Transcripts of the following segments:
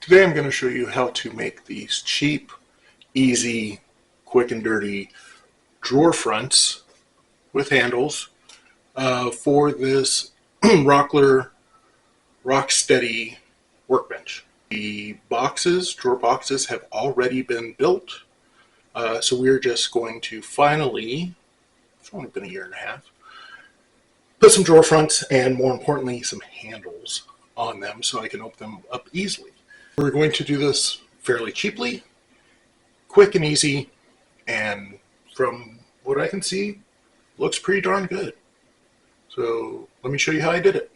Today I'm going to show you how to make these cheap, easy, quick and dirty drawer fronts with handles for this Rockler Rocksteady workbench. The drawer boxes have already been built, so we're just going to finally, it's only been a year and a half, put some drawer fronts and more importantly some handles on them so I can open them up easily. We're going to do this fairly cheaply, quick and easy, and from what I can see, looks pretty darn good. So let me show you how I did it.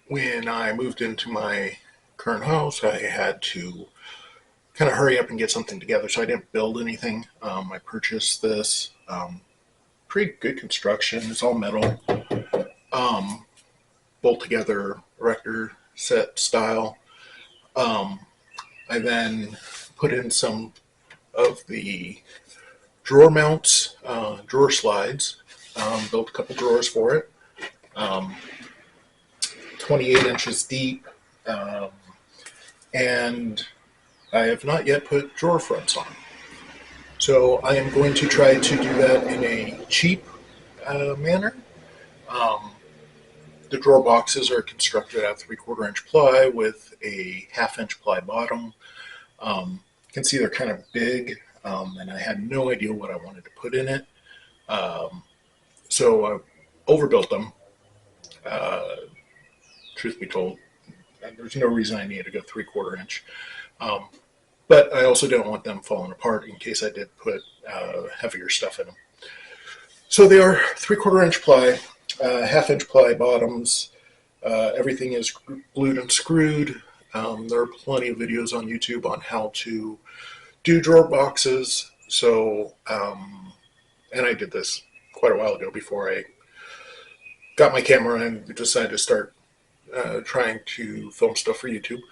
When I moved into my current house, I had to kind of hurry up and get something together, so I didn't build anything. I purchased this pretty good construction. It's all metal, bolt together erector set style. I then put in some of the drawer mounts, drawer slides, built a couple drawers for it, 28 inches deep, and I have not yet put drawer fronts on. So I am going to try to do that in a cheap manner. The drawer boxes are constructed out of 3/4 inch ply with a 1/2 inch ply bottom. You can see they're kind of big, and I had no idea what I wanted to put in it. So I overbuilt them. Truth be told, there's no reason I needed to go 3/4 inch. But I also didn't want them falling apart in case I did put heavier stuff in them. So they are 3/4 inch ply, 1/2 inch ply bottoms. Everything is glued and screwed. There are plenty of videos on YouTube on how to do drawer boxes. So, and I did this quite a while ago before I got my camera and decided to start trying to film stuff for YouTube.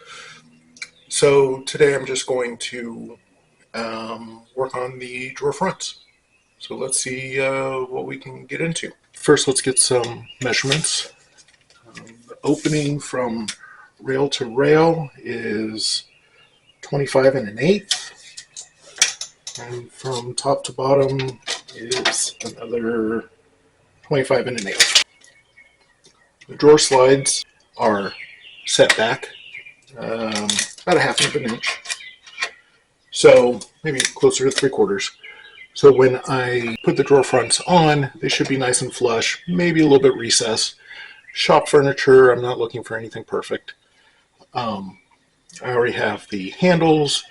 So today I'm just going to work on the drawer fronts. So let's see what we can get into. First, let's get some measurements. The opening from rail to rail is 25 1/8, and from top to bottom is another 25 1/8. The drawer slides are set back about 1/2 inch, so maybe closer to 3/4. So when I put the drawer fronts on, they should be nice and flush, maybe a little bit recessed. Shop furniture, I'm not looking for anything perfect. I already have the handles.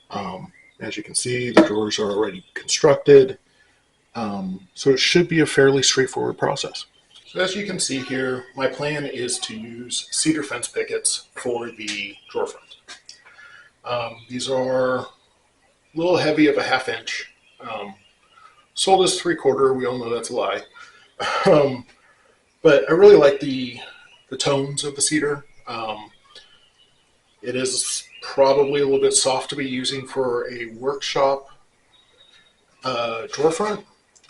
As you can see, the drawers are already constructed. So it should be a fairly straightforward process. So as you can see here, my plan is to use cedar fence pickets for the drawer front. These are a little heavy of a 1/2 inch. Sold as 3/4, we all know that's a lie. But I really like the tones of the cedar. It is probably a little bit soft to be using for a workshop drawer front.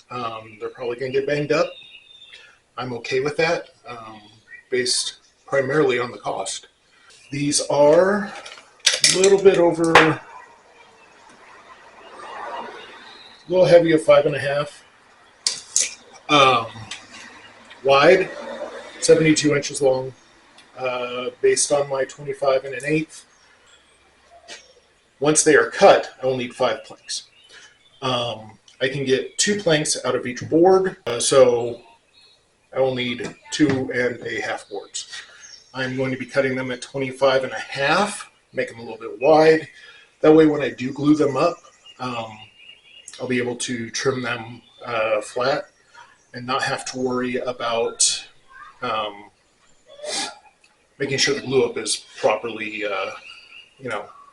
They're probably going to get banged up. I'm okay with that, based primarily on the cost. These are a little bit over, a little heavy of 5 1/2. Wide, 72 inches long, based on my 25 1/8. Once they are cut, I will need 5 planks. I can get 2 planks out of each board, so I will need 2 1/2 boards. I'm going to be cutting them at 25 1/2, make them a little bit wide. That way when I do glue them up, I'll be able to trim them flat and not have to worry about making sure the glue up is properly,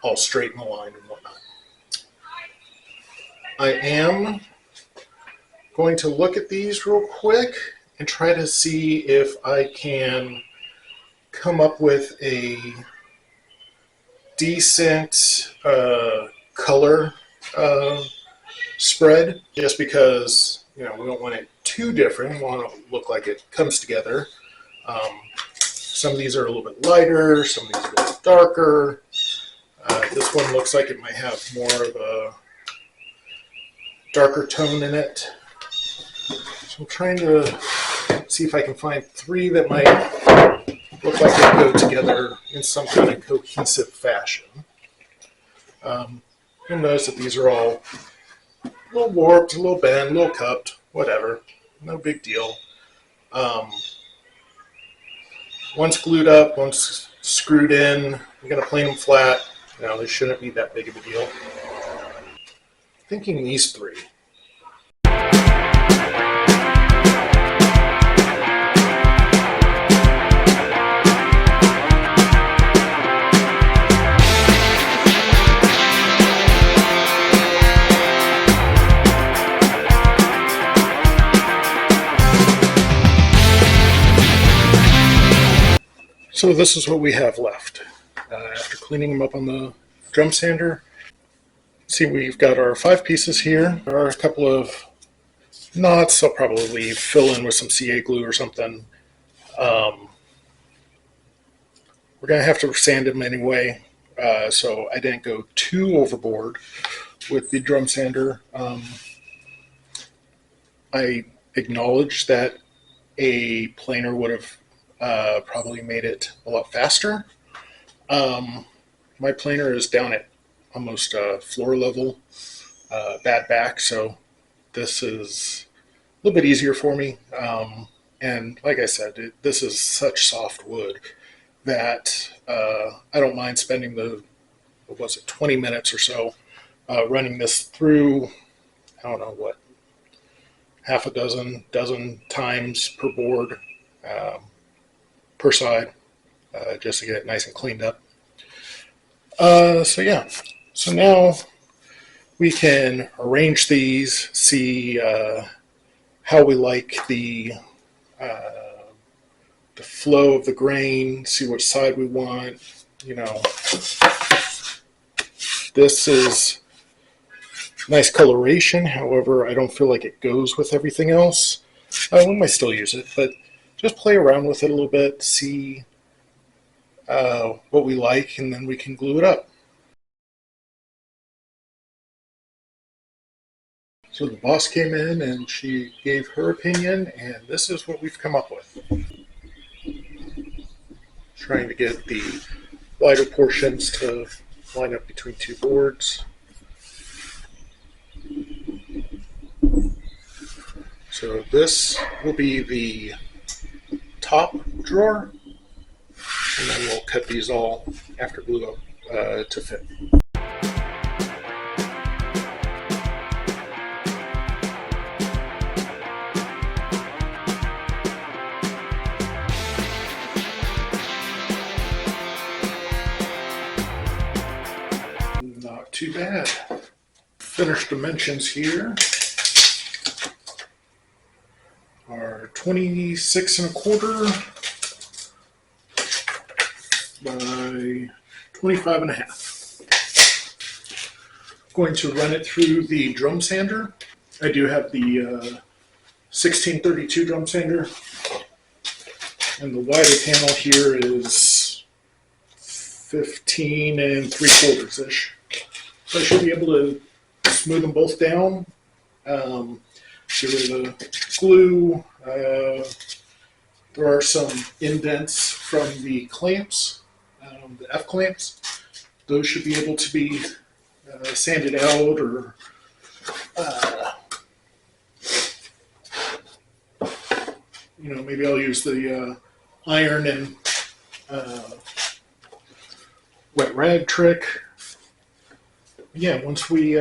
all straight in the line and whatnot. I am going to look at these real quick and try to see if I can come up with a decent color spread, just because we don't want it too different. We want it to look like it comes together. Some of these are a little bit lighter, some of these are a little darker. This one looks like it might have more of a darker tone in it. So I'm trying to see if I can find three that might look like they go together in some kind of cohesive fashion. You'll notice that these are all a little warped, a little bent, a little cupped, whatever. No big deal. Once glued up, once screwed in, you're going to plane them flat. They shouldn't be that big of a deal. Thinking these three. So this is what we have left after cleaning them up on the drum sander. See, we've got our 5 pieces here. There are a couple of knots I'll probably fill in with some CA glue or something. We're going to have to sand them anyway, so I didn't go too overboard with the drum sander. I acknowledge that a planer would have probably made it a lot faster. My planer is down at almost floor level, bad back, so this is a little bit easier for me. And like I said, this is such soft wood that I don't mind spending 20 minutes or so running this through, I don't know what, half a dozen times per board. Per side, just to get it nice and cleaned up. So yeah, so now we can arrange these, see how we like the flow of the grain, see which side we want. This is nice coloration, however, I don't feel like it goes with everything else. We might still use it, but just play around with it a little bit, see what we like, and then we can glue it up. So the boss came in and she gave her opinion, and this is what we've come up with. Trying to get the wider portions to line up between 2 boards. So this will be the top drawer, and then we'll cut these all after glue up to fit. Not too bad. Finished dimensions here are 26.25 by 25.5. Going to run it through the drum sander. I do have the 1632 drum sander, and the wider panel here is 15 3/4 ish. So I should be able to smooth them both down. Get rid of the glue. There are some indents from the clamps, the F clamps. Those should be able to be sanded out, or maybe I'll use the iron and wet rag trick. Yeah, once we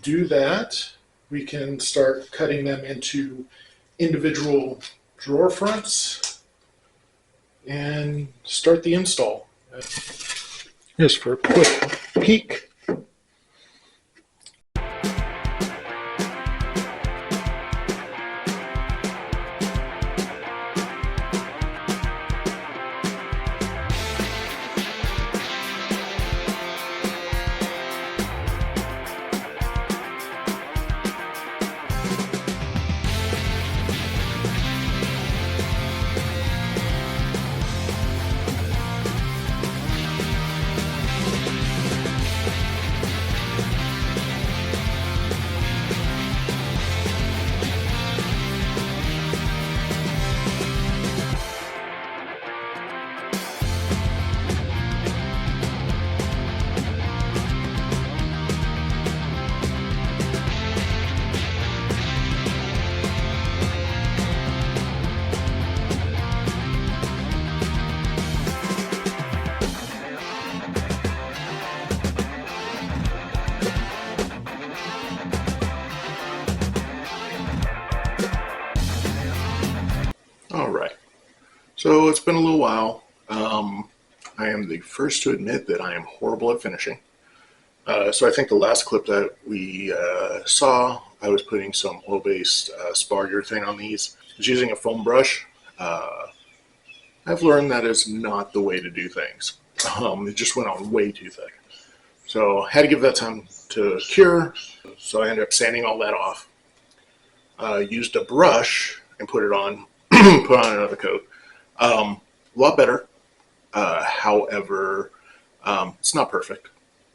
do that, we can start cutting them into individual drawer fronts and start the install. Just for a quick peek. So it's been a little while. I am the first to admit that I am horrible at finishing. So I think the last clip that we saw, I was putting some oil-based spar urethane on these. I was using a foam brush. I've learned that is not the way to do things. It just went on way too thick. So I had to give that time to cure. So I ended up sanding all that off. Used a brush and put it on, put on another coat. A lot better. However, it's not perfect.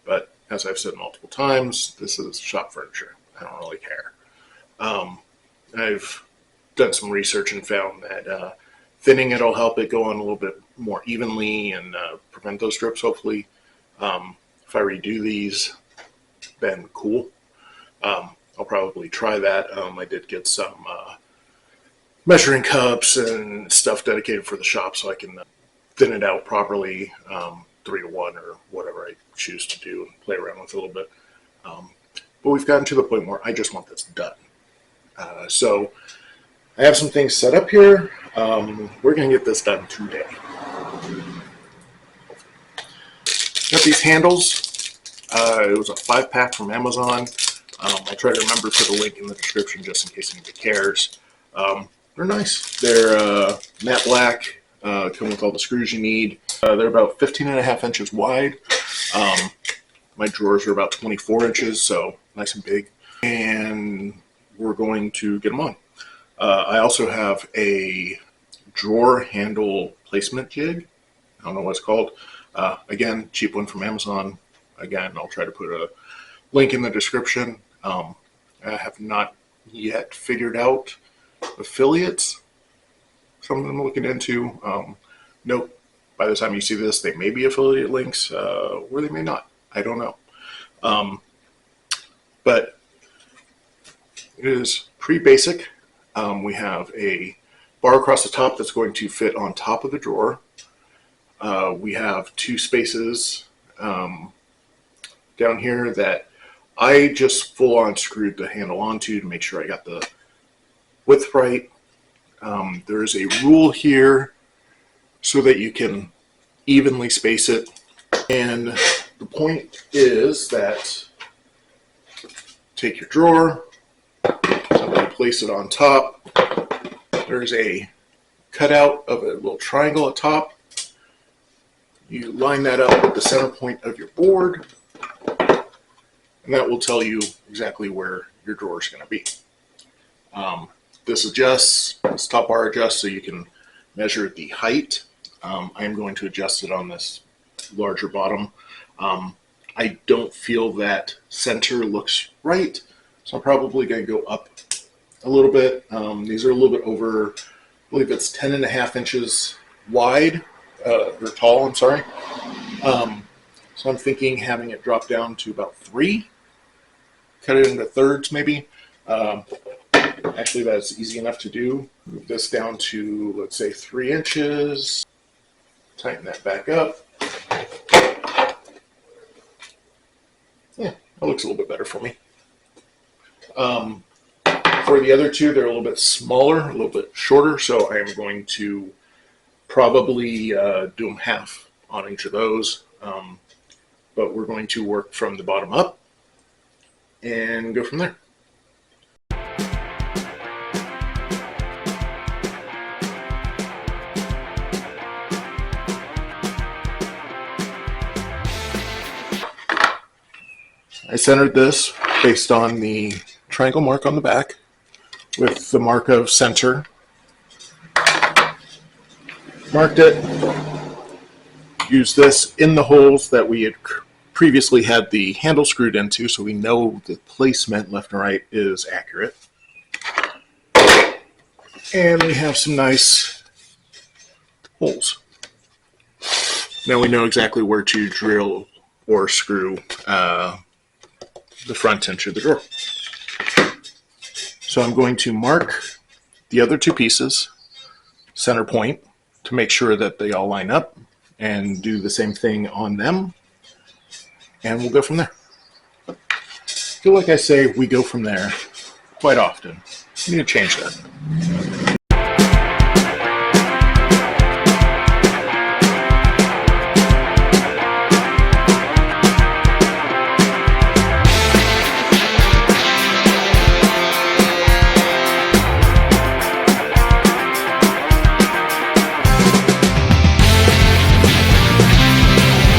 But as I've said multiple times, this is shop furniture. I don't really care. I've done some research and found that thinning it will help it go on a little bit more evenly and prevent those drips, hopefully. If I redo these, then cool. I'll probably try that. I did get some measuring cups and stuff dedicated for the shop so I can thin it out properly, 3-to-1 or whatever I choose to do and play around with a little bit. But we've gotten to the point where I just want this done. So I have some things set up here. We're going to get this done today. Got these handles. It was a 5-pack from Amazon. I'll try to remember to put a link in the description just in case anybody cares. They're nice. They're matte black, come with all the screws you need. They're about 15.5 inches wide. My drawers are about 24 inches, so nice and big. And we're going to get them on. I also have a drawer handle placement jig. I don't know what it's called. Again, cheap one from Amazon. Again, I'll try to put a link in the description. I have not yet figured out affiliates. Something I'm looking into. Nope. By the time you see this, they may be affiliate links, or they may not. I don't know. But it is pretty basic. We have a bar across the top that's going to fit on top of the drawer. We have 2 spaces down here that I just full on screwed the handle onto to make sure I got the width right. There is a rule here so that you can evenly space it. And the point is that take your drawer, simply place it on top. There's a cutout of a little triangle at top. You line that up with the center point of your board, and that will tell you exactly where your drawer is going to be. This adjusts, this top bar adjusts so you can measure the height. I am going to adjust it on this larger bottom. I don't feel that center looks right, so I'm probably going to go up a little bit. These are a little bit over, I believe it's 10.5 inches wide, or tall, I'm sorry. So I'm thinking having it drop down to about 3, cut it into thirds maybe. Actually, that's easy enough to do. Move this down to, let's say, 3 inches. Tighten that back up. Yeah, that looks a little bit better for me. For the other 2, they're a little bit smaller, a little bit shorter, so I am going to probably do them half on each of those. But we're going to work from the bottom up and go from there. I centered this based on the triangle mark on the back with the mark of center. Marked it. Use this in the holes that we had previously had the handle screwed into, so we know the placement left and right is accurate. And we have some nice holes. Now we know exactly where to drill or screw the front inch of the drawer. So I'm going to mark the other 2 pieces, center point, to make sure that they all line up, and do the same thing on them, and we'll go from there. I feel like I say we go from there quite often. I need to change that.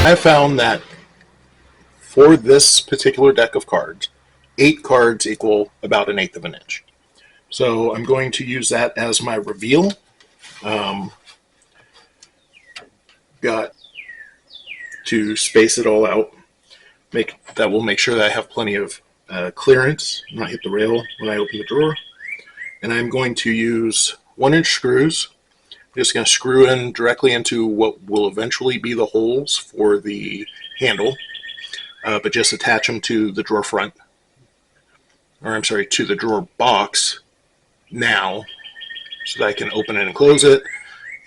I found that for this particular deck of cards, 8 cards equal about 1/8 of an inch. So I'm going to use that as my reveal. Got to space it all out. That will make sure that I have plenty of clearance, not hit the rail when I open the drawer. And I'm going to use 1-inch screws. I'm just going to screw in directly into what will eventually be the holes for the handle, but just attach them to the drawer front, or I'm sorry, to the drawer box now, so that I can open it and close it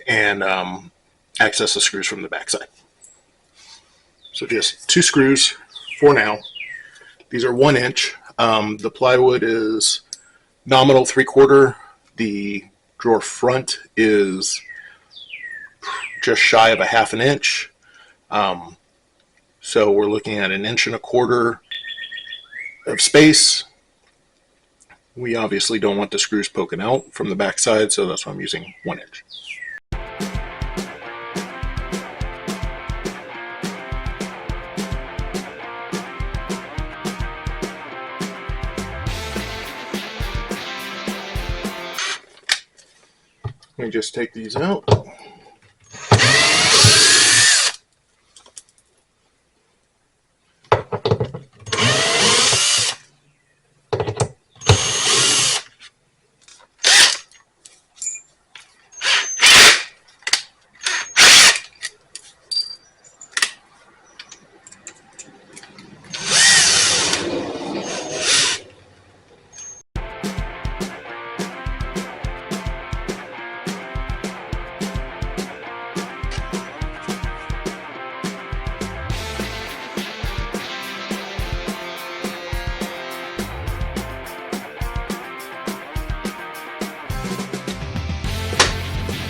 and access the screws from the backside. So just 2 screws for now. These are 1-inch. The plywood is nominal 3/4. The drawer front is just shy of 1/2 inch. So we're looking at 1.25 inches of space. We obviously don't want the screws poking out from the backside, so that's why I'm using 1 inch. Let me just take these out.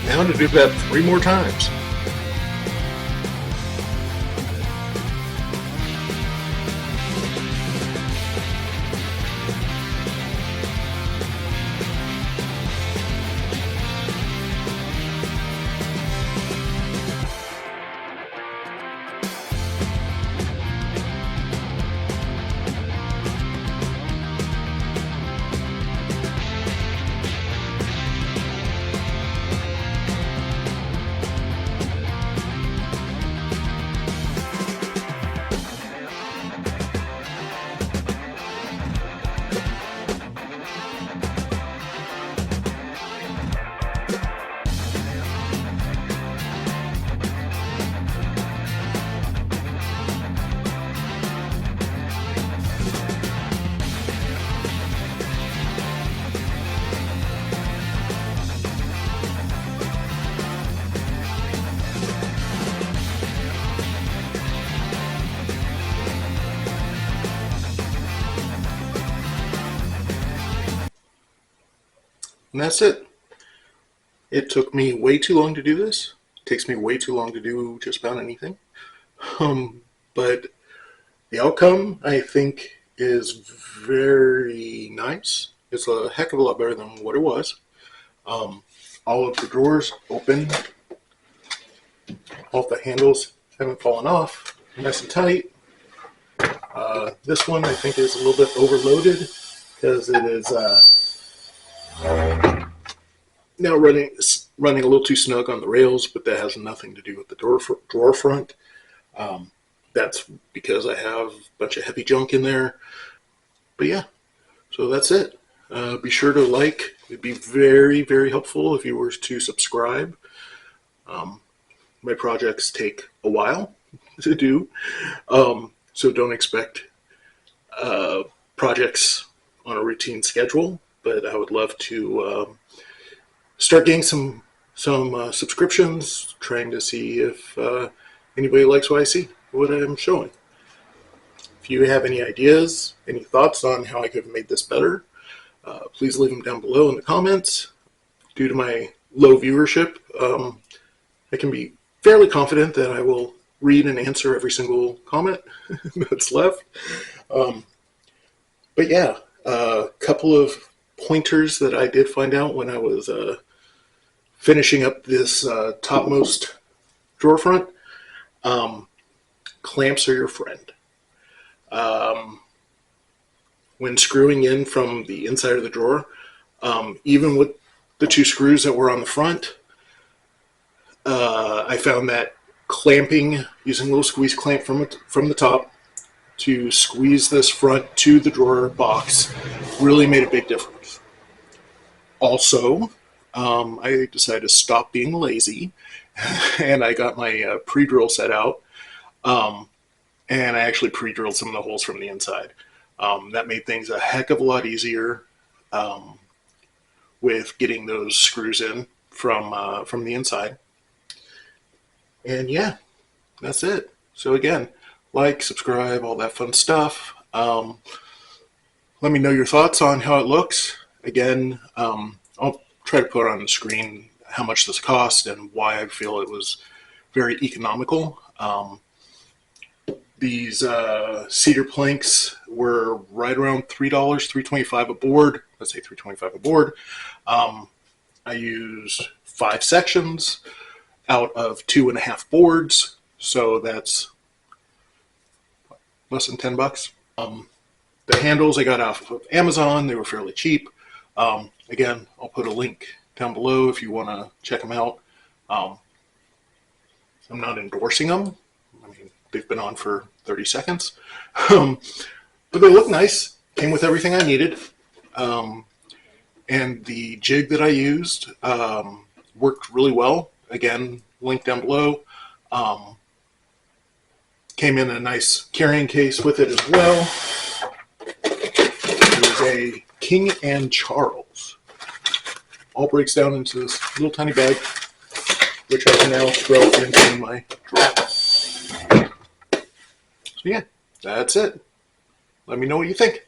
Now to do that 3 more times. And that's it. It took me way too long to do this. It takes me way too long to do just about anything. But the outcome, I think, is very nice. It's a heck of a lot better than what it was. All of the drawers open. All of the handles haven't fallen off. Nice and tight. This one, I think, is a little bit overloaded because it is now running a little too snug on the rails, but that has nothing to do with the drawer front. That's because I have a bunch of heavy junk in there. But yeah, so that's it. Be sure to like. It'd be very, very helpful if you were to subscribe. My projects take a while to do, so don't expect projects on a routine schedule. But I would love to start getting some subscriptions, trying to see if anybody likes what I see, what I'm showing. If you have any ideas, any thoughts on how I could have made this better, please leave them down below in the comments. Due to my low viewership, I can be fairly confident that I will read and answer every single comment that's left. But yeah, a couple of pointers that I did find out when I was finishing up this topmost drawer front. clamps are your friend. When screwing in from the inside of the drawer, even with the 2 screws that were on the front, I found that clamping, using a little squeeze clamp from the top to squeeze this front to the drawer box really made a big difference. Also, I decided to stop being lazy, and I got my pre-drill set out, and I actually pre-drilled some of the holes from the inside. That made things a heck of a lot easier with getting those screws in from the inside. And yeah, that's it. So again, like, subscribe, all that fun stuff. Let me know your thoughts on how it looks. Again, I'll try to put on the screen how much this cost and why I feel it was very economical. These cedar planks were right around $3, $3.25 a board. Let's say $3.25 a board. I used 5 sections out of 2.5 boards, so that's less than $10. The handles I got off of Amazon. They were fairly cheap. Again, I'll put a link down below if you want to check them out. I'm not endorsing them. I mean, they've been on for 30 seconds. But they look nice. Came with everything I needed. And the jig that I used worked really well. Again, link down below. Came in a nice carrying case with it as well. It was a King and Charles. All breaks down into this little tiny bag, which I can now throw into my drawer. So yeah, that's it. Let me know what you think.